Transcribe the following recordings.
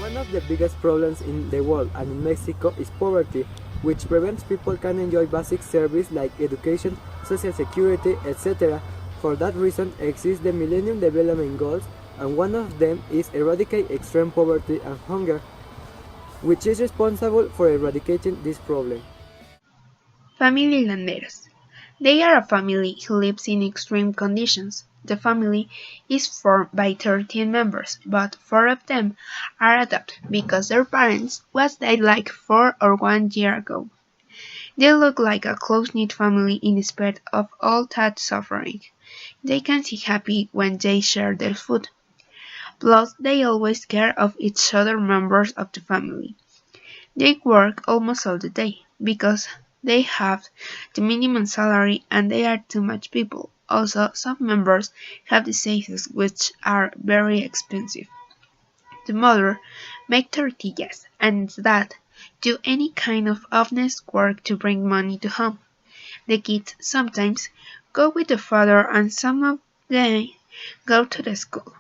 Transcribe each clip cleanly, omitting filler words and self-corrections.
One of the biggest problems in the world and in Mexico is poverty, which prevents people can enjoy basic services like education, social security, etc. For that reason exist the Millennium Development Goals, and one of them is eradicate extreme poverty and hunger, which is responsible for eradicating this problem. Family Landeros. They are a family who lives in extreme conditions. The family is formed by 13 members, but 4 of them are adopted because their parents was died like 4 or 1 year ago. They look like a close-knit family in spite of all that suffering. They can see happy when they share their food. Plus, they always care of each other members of the family. They work almost all the day, because they have the minimum salary and they are too much people. Also, some members have diseases which are very expensive. The mother makes tortillas and its dad do any kind of honest work to bring money to home. The kids sometimes go with the father and some of them go to the school.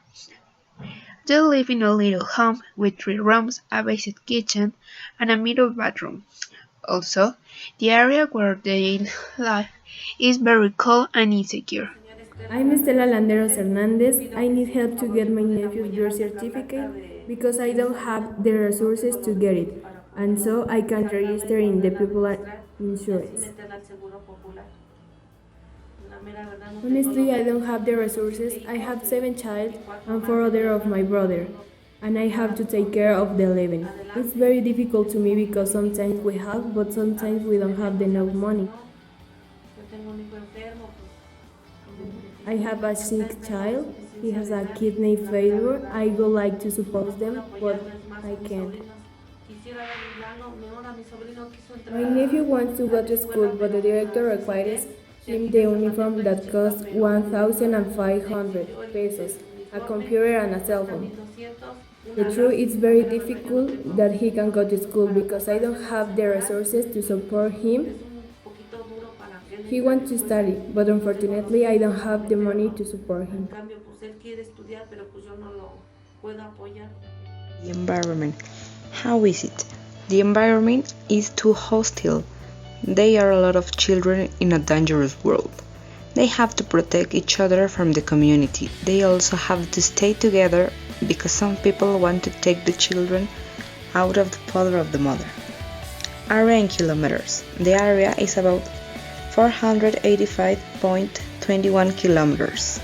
They live in a little home with 3 rooms, a basic kitchen, and a middle bathroom. Also, the area where they live is very cold and insecure. I'm Estela Landeros Hernandez. I need help to get my nephew's birth certificate because I don't have the resources to get it, and so I can't register in the people insurance. Honestly, I don't have the resources. I have 7 children and 4 other of my brother, and I have to take care of the living. It's very difficult to me because sometimes we have, but sometimes we don't have enough money. I have a sick child. He has a kidney failure. I would like to support them, but I can't. My nephew wants to go to school, but the director requires him the uniform that costs 1,500 pesos, a computer and a cell phone. The truth is very difficult that he can go to school because I don't have the resources to support him. He wants to study, but unfortunately I don't have the money to support him. The environment. How is it? The environment is too hostile. There are a lot of children in a dangerous world. They have to protect each other from the community. They also have to stay together because some people want to take the children out of the father of the mother. Area in kilometers. The area is about 485.21 kilometers.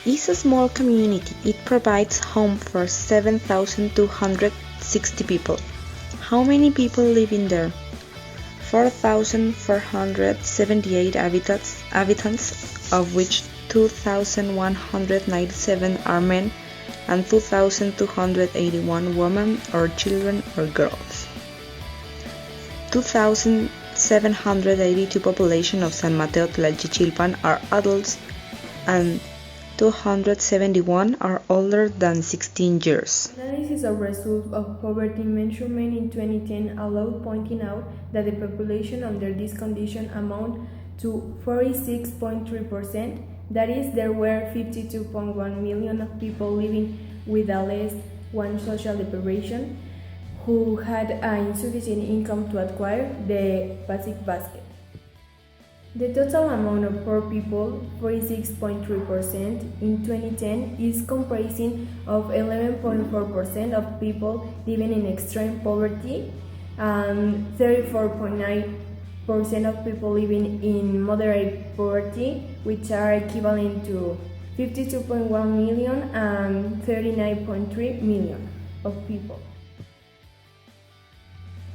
It's a small community. It provides home for 7,260 people. How many people live in there? 4,478 habitants, of which 2,197 are men and 2,281 women or children or girls. 2,782 population of San Mateo Tlalchichilpan are adults and 271 are older than 16 years. Analysis of results of poverty measurement in 2010 allowed pointing out that the population under this condition amount to 46.3%. That is, there were 52.1 million of people living with at least one social deprivation who had insufficient income to acquire the basic basket. The total amount of poor people, 46.3% in 2010, is comprising of 11.4% of people living in extreme poverty and 34.9% of people living in moderate poverty, which are equivalent to 52.1 million and 39.3 million of people.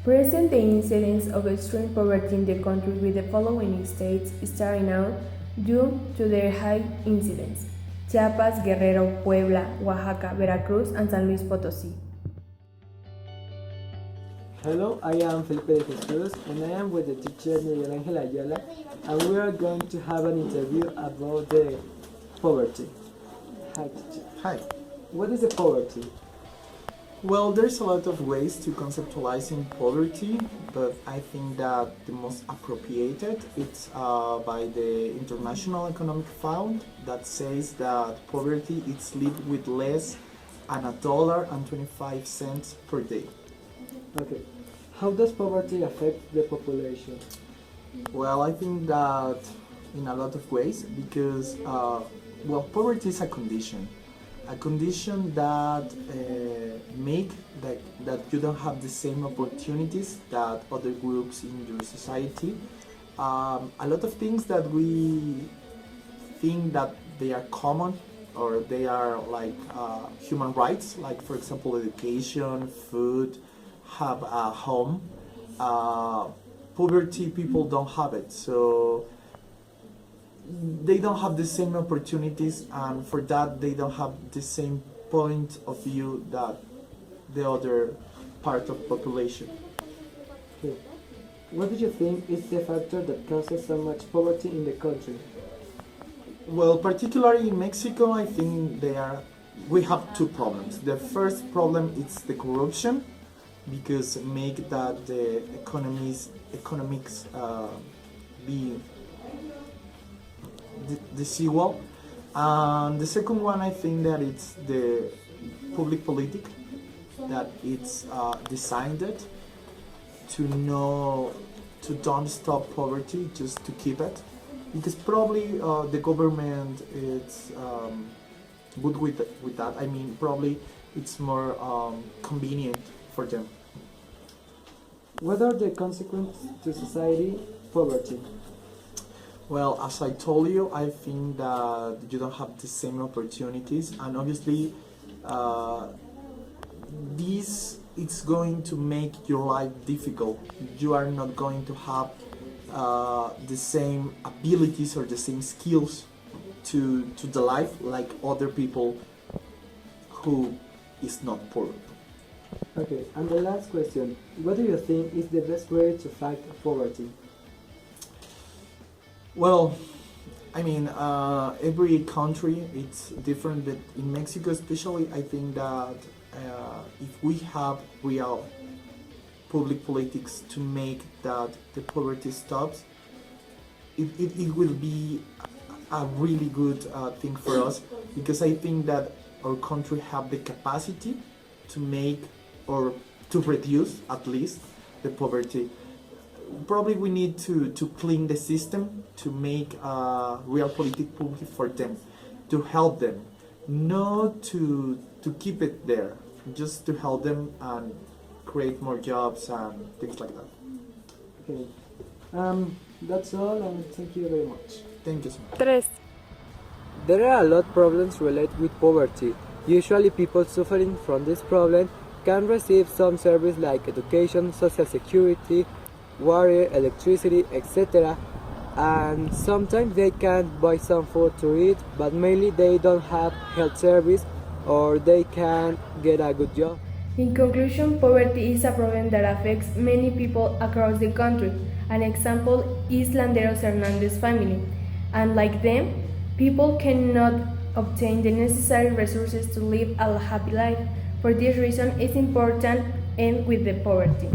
Present the incidence of extreme poverty in the country with the following states starting out due to their high incidence: Chiapas, Guerrero, Puebla, Oaxaca, Veracruz, and San Luis Potosí. Hello, I am Felipe de Jesus and I am with the teacher Miguel Angel Ayala, and we are going to have an interview about the poverty. Hi, teacher. Hi. What is the poverty? Well, there's a lot of ways to conceptualizing poverty, but I think that the most appropriated it's by the International Economic Fund that says that poverty is lived with less and $1.25 per day. Okay. How does poverty affect the population? Well, I think that in a lot of ways because poverty is a condition that make that you don't have the same opportunities that other groups in your society. A lot of things that we think that they are common or they are like human rights, like for example education, food, have a home. Poverty people don't have it, so they don't have the same opportunities, and for that they don't have the same point of view that the other part of population. Okay. What do you think is the factor that causes so much poverty in the country? Well, particularly in Mexico, I think we have two problems. The first problem is the corruption, because make that the economics be desigual. And the second one, I think that it's the public politic, that it's designed to don't stop poverty, just to keep it, because probably the government is good with that. I mean, probably it's more convenient for them. What are the consequences to society poverty? Well, as I told you, I think that you don't have the same opportunities, and obviously, this it's going to make your life difficult. You are not going to have the same abilities or the same skills to the life like other people who is not poor. Okay, and the last question. What do you think is the best way to fight poverty? Well, I mean, every country it's different, but in Mexico especially, I think that if we have real public politics to make that the poverty stops, it will be a really good thing for us, because I think that our country have the capacity to make or to reduce at least the poverty. Probably we need to clean the system to make real politic public for them, to help them, not to keep it there, just to help them and create more jobs and things like that. Okay. That's all, and thank you very much. Thank you so much. 3. There are a lot of problems related with poverty. Usually people suffering from this problem can receive some service like education, social security, water, electricity, etc. And sometimes they can buy some food to eat, but mainly they don't have health service or they can't get a good job. In conclusion, poverty is a problem that affects many people across the country. An example is Landeros Hernandez family, and like them, people cannot obtain the necessary resources to live a happy life. For this reason, it's important to end with the poverty.